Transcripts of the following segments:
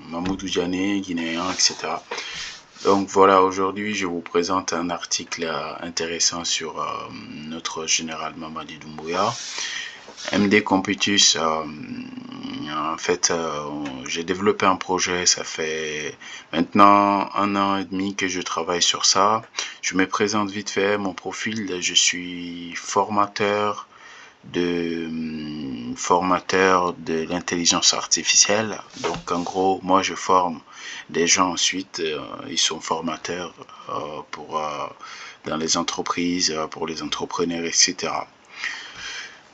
Mamoudou Diané, guinéen, etc. Donc voilà, aujourd'hui je vous présente un article intéressant sur notre général Mamadi Doumbouya. MD Computus, en fait, j'ai développé un projet, ça fait maintenant 1 an et demi que je travaille sur ça. Je me présente vite fait, mon profil, je suis formateur de l'intelligence artificielle. Donc en gros, moi je forme des gens ensuite, ils sont formateurs dans les entreprises, pour les entrepreneurs, etc.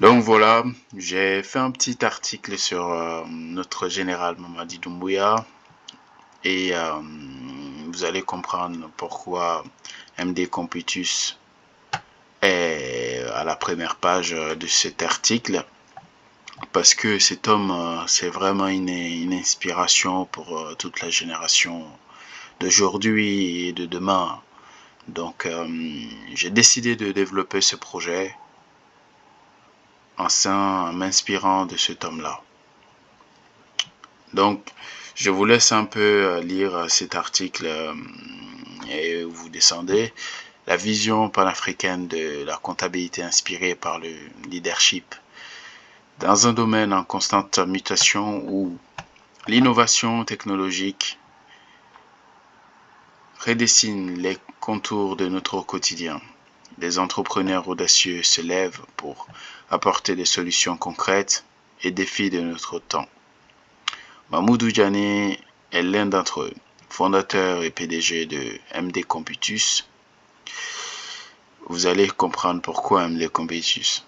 Donc voilà, j'ai fait un petit article sur notre général Mamadi Doumbouya et vous allez comprendre pourquoi MD Computus est à la première page de cet article. Parce que cet homme, c'est vraiment une inspiration pour toute la génération d'aujourd'hui et de demain. Donc, j'ai décidé de développer ce projet en m'inspirant de cet homme-là. Donc, je vous laisse un peu lire cet article et vous descendez. La vision panafricaine de la comptabilité inspirée par le leadership. Dans un domaine en constante mutation où l'innovation technologique redessine les contours de notre quotidien, des entrepreneurs audacieux se lèvent pour apporter des solutions concrètes et défis de notre temps. Mamoudou Diané est l'un d'entre eux, fondateur et PDG de MD Computus. Vous allez comprendre pourquoi MD Computus.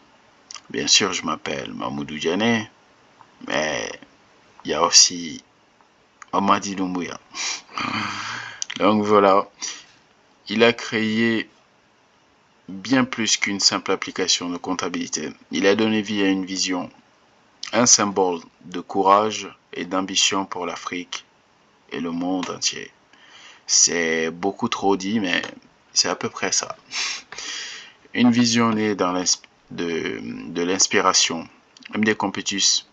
Bien sûr, je m'appelle Mamoudou Diané, mais il y a aussi Mamadi Doumbouya. Donc voilà, il a créé bien plus qu'une simple application de comptabilité. Il a donné vie à une vision, un symbole de courage et d'ambition pour l'Afrique et le monde entier. C'est beaucoup trop dit, mais c'est à peu près ça. Une vision née de l'inspiration. MD Computus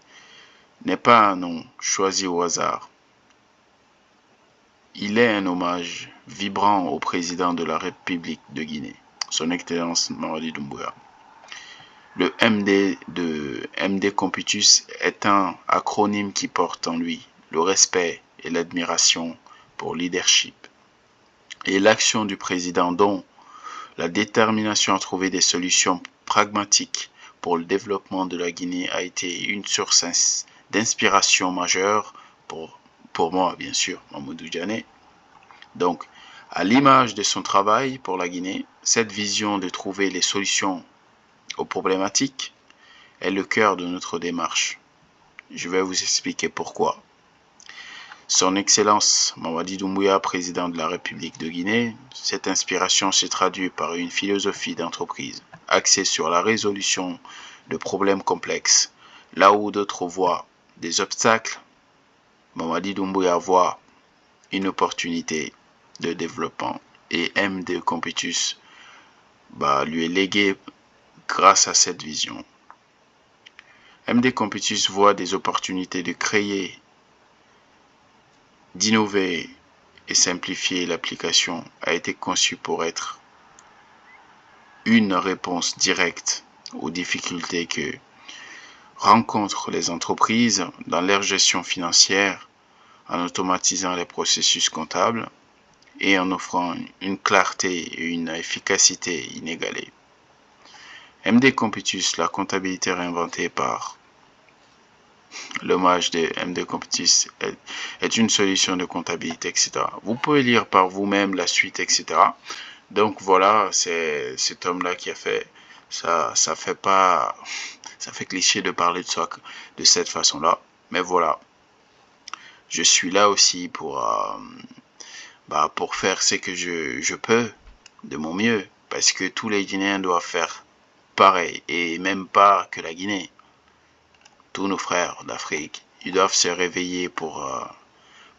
n'est pas un nom choisi au hasard. Il est un hommage vibrant au président de la République de Guinée, son Excellence Mamadi Doumbouya. Le MD de MD Computus est un acronyme qui porte en lui le respect et l'admiration pour le leadership et l'action du président, dont la détermination à trouver des solutions pragmatiques pour le développement de la Guinée a été une source d'inspiration majeure pour moi, bien sûr, Mamoudou Diané. Donc, à l'image de son travail pour la Guinée, cette vision de trouver les solutions aux problématiques est le cœur de notre démarche. Je vais vous expliquer pourquoi. Son Excellence Mamadi Doumbouya, président de la République de Guinée, cette inspiration s'est traduite par une philosophie d'entreprise axée sur la résolution de problèmes complexes. Là où d'autres voient des obstacles, Mamadi Doumbouya voit une opportunité de développement et MD Computus lui est légué grâce à cette vision. MD Computus voit des opportunités de créer, d'innover et simplifier. L'application a été conçue pour être une réponse directe aux difficultés que rencontrent les entreprises dans leur gestion financière en automatisant les processus comptables et en offrant une clarté et une efficacité inégalées. MD Computus, la comptabilité réinventée par l'hommage de MD Computus est une solution de comptabilité, etc. Vous pouvez lire par vous-même la suite, etc. Donc voilà, c'est cet homme-là qui a fait ça. Ça fait cliché de parler de soi de cette façon-là, mais voilà, je suis là aussi pour faire ce que je peux de mon mieux, parce que tous les Guinéens doivent faire pareil, et même pas que la Guinée. Tous nos frères d'Afrique, ils doivent se réveiller pour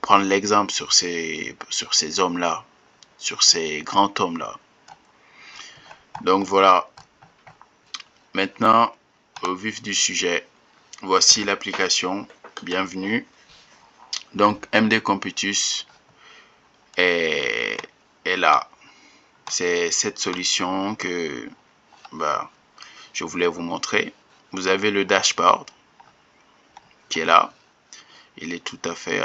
prendre l'exemple sur ces hommes-là, sur ces grands hommes-là. Donc voilà, maintenant au vif du sujet, voici l'application, bienvenue. Donc MD Computus est là. C'est cette solution que je voulais vous montrer. Vous avez le dashboard qui est là. Il est tout à fait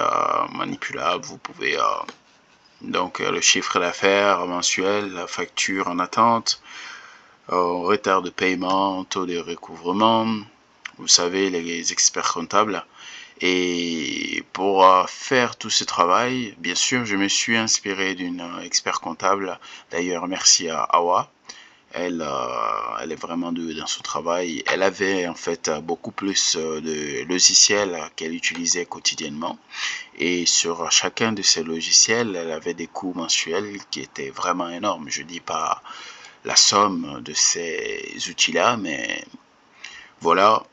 manipulable. Vous pouvez donc le chiffre d'affaires mensuel, la facture en attente, retard de paiement, taux de recouvrement. Vous savez, les experts comptables. Et pour faire tout ce travail, bien sûr, je me suis inspiré d'une expert comptable. D'ailleurs, merci à Awa. Elle est vraiment douée dans son travail. Elle avait en fait beaucoup plus de logiciels qu'elle utilisait quotidiennement. Et sur chacun de ces logiciels, elle avait des coûts mensuels qui étaient vraiment énormes. Je ne dis pas la somme de ces outils-là, mais voilà,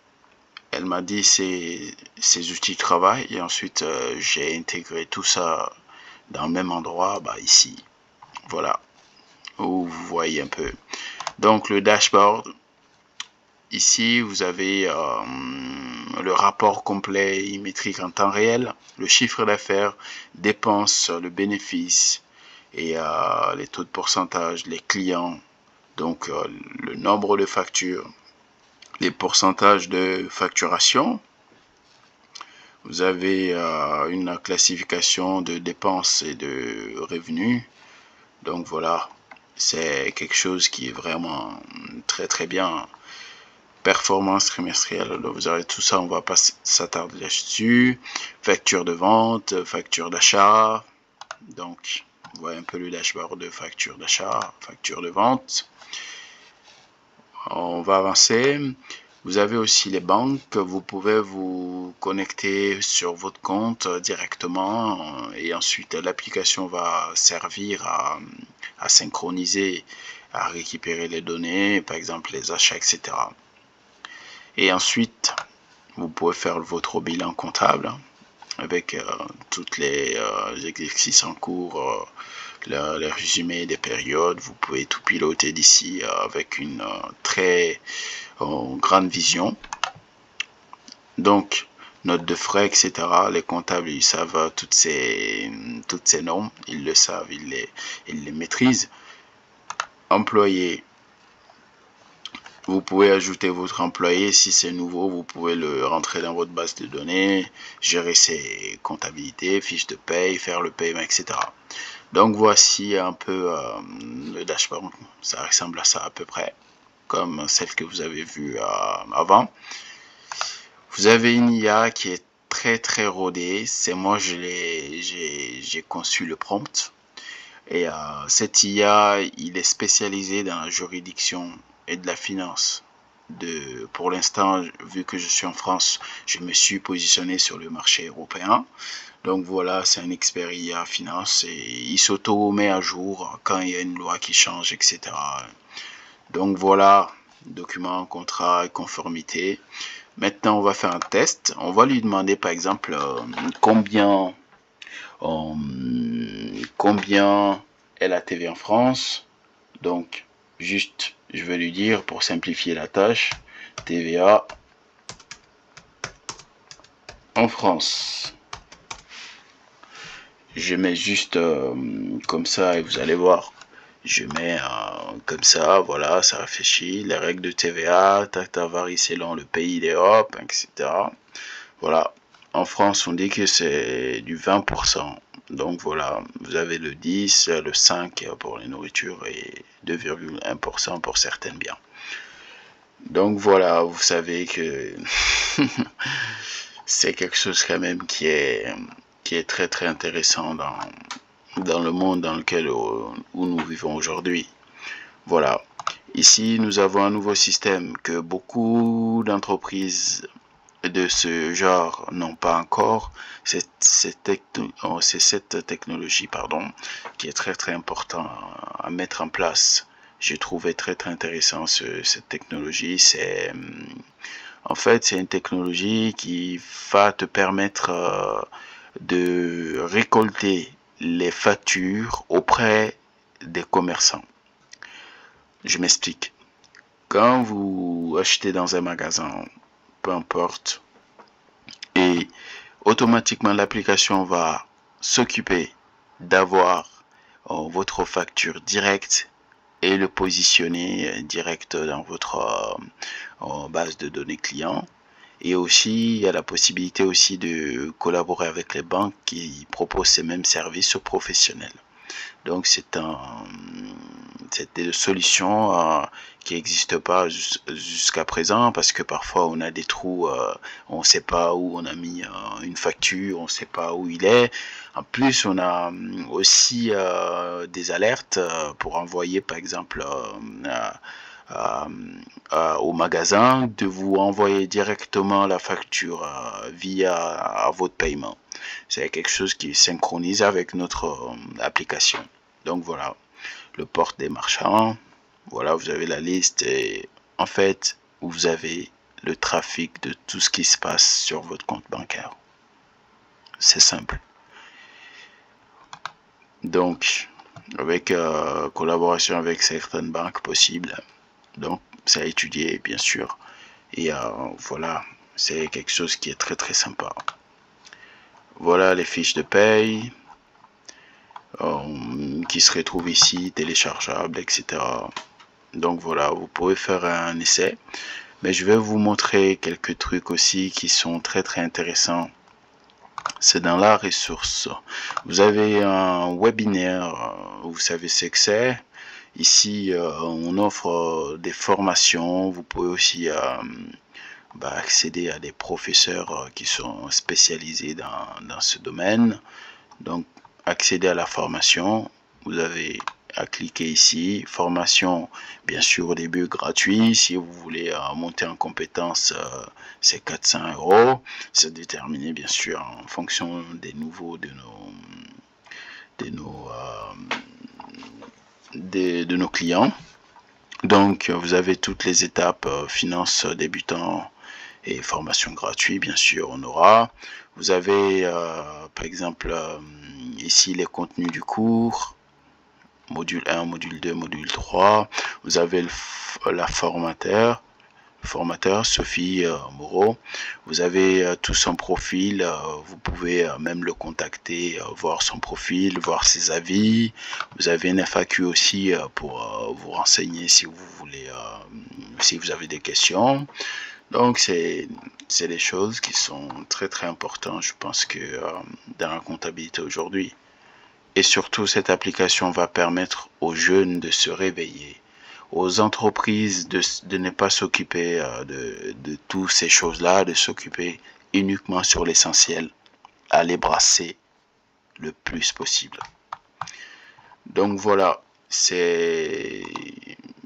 elle m'a dit ces outils de travail et ensuite j'ai intégré tout ça dans le même endroit, ici. Voilà, où vous voyez un peu. Donc le dashboard, ici vous avez le rapport complet et métrique en temps réel, le chiffre d'affaires, dépenses, le bénéfice et les taux de pourcentage, les clients, donc le nombre de factures, les pourcentages de facturation. Vous avez une classification de dépenses et de revenus. Donc voilà, c'est quelque chose qui est vraiment très très bien. Performance trimestrielle, donc vous aurez tout ça, on va pas s'attarder là-dessus. Facture de vente, facture d'achat. Donc, vous voyez un peu le dashboard de facture d'achat, facture de vente. On va avancer. Vous avez aussi les banques. Vous pouvez vous connecter sur votre compte directement et ensuite l'application va servir à synchroniser, à récupérer les données, par exemple les achats, etc. Et ensuite, vous pouvez faire votre bilan comptable avec toutes les exercices en cours, le résumé des périodes. Vous pouvez tout piloter d'ici avec une très grande vision. Donc, notes de frais, etc. Les comptables, ils savent toutes ces normes. Ils le savent, ils les maîtrisent. Employé. Vous pouvez ajouter votre employé. Si c'est nouveau, vous pouvez le rentrer dans votre base de données, gérer ses comptabilités, fiches de paye, faire le paiement, etc. Donc voici un peu le dashboard. Ça ressemble à ça à peu près, comme celle que vous avez vue avant. Vous avez une IA qui est très très rodée. C'est moi, j'ai conçu le prompt. Et cette IA, il est spécialisé dans la juridiction et de la finance. Pour l'instant, vu que je suis en France, je me suis positionné sur le marché européen. Donc voilà, c'est un expert IA finance et il s'auto-met à jour quand il y a une loi qui change, etc. Donc voilà, document, contrat, conformité. Maintenant, on va faire un test. On va lui demander par exemple combien est la TV en France. Donc, juste, je vais lui dire pour simplifier la tâche, TVA en France. Je mets juste comme ça et vous allez voir. Je mets comme ça, voilà, ça réfléchit. Les règles de TVA, ça varie selon le pays d'Europe, etc. Voilà. En France, on dit que c'est du 20%. Donc voilà, vous avez le 10, le 5 pour les nourritures et 2,1% pour certaines biens. Donc voilà, vous savez que c'est quelque chose quand même qui est très très intéressant dans le monde dans lequel où nous vivons aujourd'hui. Voilà. Ici, nous avons un nouveau système que beaucoup d'entreprises de ce genre n'ont pas encore. C'est cette technologie qui est très très important à mettre en place. J'ai trouvé très très intéressant cette technologie. En fait, c'est une technologie qui va te permettre de récolter les factures auprès des commerçants. Je m'explique. Quand vous achetez dans un magasin, peu importe, et automatiquement l'application va s'occuper d'avoir votre facture directe et le positionner direct dans votre base de données client. Et aussi, il y a la possibilité aussi de collaborer avec les banques qui proposent ces mêmes services aux professionnels. Donc c'est des solutions qui n'existent pas jusqu'à présent, parce que parfois on a des trous, on ne sait pas où on a mis une facture, on ne sait pas où il est. En plus, on a aussi des alertes pour envoyer par exemple au magasin de vous envoyer directement la facture via votre paiement. C'est quelque chose qui synchronise avec notre application. Donc voilà, le porte des marchands, voilà, vous avez la liste et en fait, vous avez le trafic de tout ce qui se passe sur votre compte bancaire. C'est simple. Donc, avec collaboration avec certaines banques possibles. Donc, c'est à étudier, bien sûr. Et voilà, c'est quelque chose qui est très très sympa. Voilà les fiches de paye qui se retrouvent ici, téléchargeables, etc. Donc voilà, vous pouvez faire un essai. Mais je vais vous montrer quelques trucs aussi qui sont très très intéressants. C'est dans la ressource. Vous avez un webinaire, vous savez ce que c'est. Ici, on offre des formations. Vous pouvez aussi accéder à des professeurs qui sont spécialisés dans ce domaine. Donc, accéder à la formation, vous avez à cliquer ici. Formation, bien sûr, au début gratuit. Si vous voulez monter en compétence, c'est 400 €. C'est déterminé, bien sûr, en fonction des nouveaux de nos clients. Donc, vous avez toutes les étapes, finance débutant et formation gratuite, bien sûr, on aura. Vous avez, par exemple, ici les contenus du cours, module 1, module 2, module 3. Vous avez la formateur Sophie Moreau. Vous avez tout son profil. Vous pouvez même le contacter, voir son profil, voir ses avis. Vous avez une FAQ aussi pour vous renseigner si vous voulez, si vous avez des questions. Donc c'est des choses qui sont très très importantes, je pense que dans la comptabilité aujourd'hui. Et surtout, cette application va permettre aux jeunes de se réveiller, aux entreprises de ne pas s'occuper de toutes ces choses-là, de s'occuper uniquement sur l'essentiel, à les brasser le plus possible. Donc voilà, c'est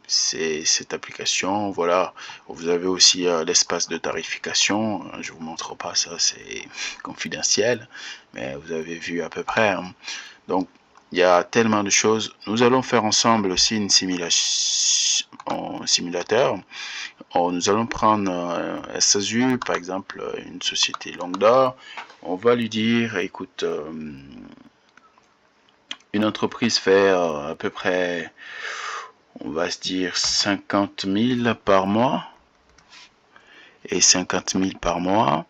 cette application. Voilà, vous avez aussi l'espace de tarification. Je vous montre pas ça, c'est confidentiel, mais vous avez vu à peu près, hein. Donc il y a tellement de choses. Nous allons faire ensemble aussi une simulation en simulateur. Nous allons prendre SASU, par exemple, une société lambda. On va lui dire, écoute, une entreprise fait à peu près, on va se dire 50 000 par mois. Et 50 000 par mois.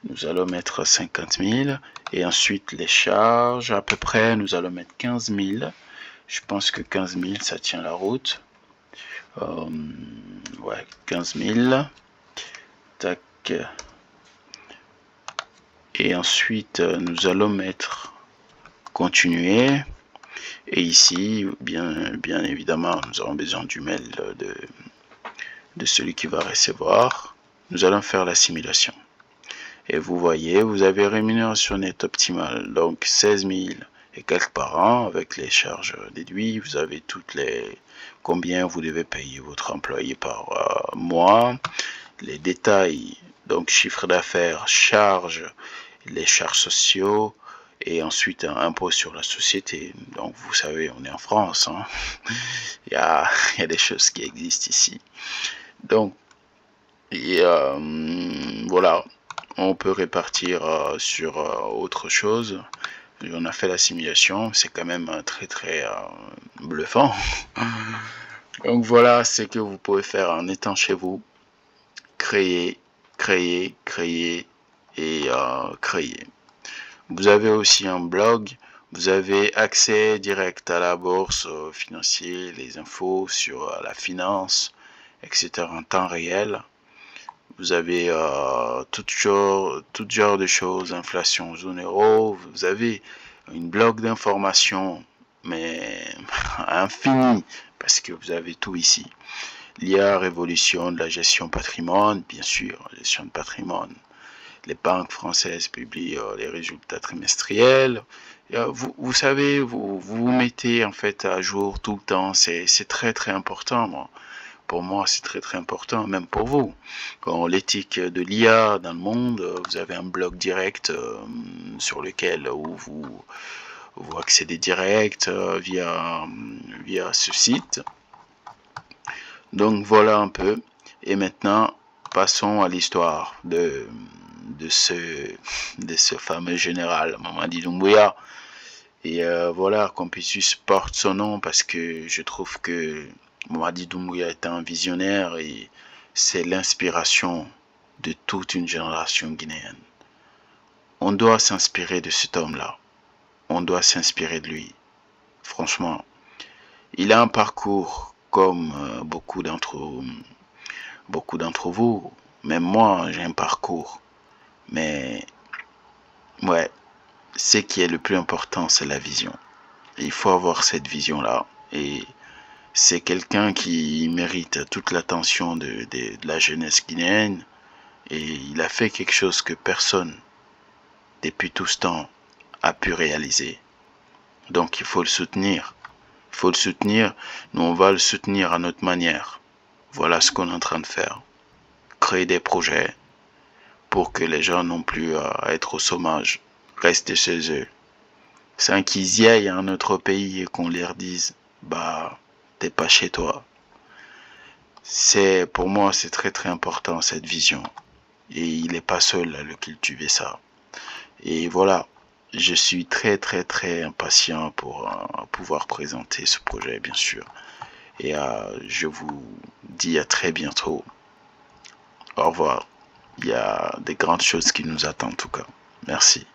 Nous allons mettre 50 000. Et ensuite, les charges, à peu près, nous allons mettre 15 000. Je pense que 15 000, ça tient la route. Ouais, 15 000. Tac. Et ensuite, nous allons mettre continuer. Et ici, bien évidemment, nous avons besoin du mail de celui qui va recevoir. Nous allons faire la simulation. Et vous voyez, vous avez rémunération nette optimale, donc 16 000 et quelques par an avec les charges déduites. Vous avez combien vous devez payer votre employé par mois, les détails, donc chiffre d'affaires, charges, les charges sociaux et ensuite un impôt sur la société. Donc vous savez, on est en France, hein. il y a des choses qui existent ici. Donc voilà, on peut répartir sur autre chose. On a fait la simulation, c'est quand même très très bluffant. Donc voilà ce que vous pouvez faire en étant chez vous. Créer, créer, créer et créer. Vous avez aussi un blog. Vous avez accès direct à la bourse financière, les infos sur la finance, etc. en temps réel. Vous avez tout genre de choses, inflation, zone euro. Vous avez une blog d'informations, mais infini, parce que vous avez tout ici. L'IA, révolution de la gestion patrimoine, bien sûr, gestion de patrimoine. Les banques françaises publient les résultats trimestriels. Vous savez, vous mettez en fait à jour tout le temps. C'est très très important. Moi. Pour moi, c'est très très important, même pour vous. Quand l'éthique de l'IA dans le monde, vous avez un blog direct sur lequel vous accédez direct via ce site. Donc voilà un peu. Et maintenant, passons à l'histoire de ce fameux général, Mamadi Doumbouya. Et voilà, Confucius porte son nom parce que je trouve que Mamadi Doumbouya est un visionnaire et c'est l'inspiration de toute une génération guinéenne. On doit s'inspirer de cet homme-là. On doit s'inspirer de lui. Franchement, il a un parcours comme beaucoup d'entre vous. Même moi, j'ai un parcours. Mais ouais, ce qui est le plus important, c'est la vision. Et il faut avoir cette vision-là. Et c'est quelqu'un qui mérite toute l'attention de la jeunesse guinéenne. Et il a fait quelque chose que personne, depuis tout ce temps, a pu réaliser. Donc il faut le soutenir. Il faut le soutenir. Nous, on va le soutenir à notre manière. Voilà ce qu'on est en train de faire. Créer des projets pour que les gens n'ont plus à être au chômage. Rester chez eux. Sans qu'ils y aillent à un autre pays et qu'on leur dise, bah, t'es pas chez toi. Pour moi, c'est très très important cette vision. Et il n'est pas seul à le cultiver ça. Et voilà, je suis très très très impatient pour pouvoir présenter ce projet, bien sûr. Et je vous dis à très bientôt. Au revoir. Il y a des grandes choses qui nous attendent en tout cas. Merci.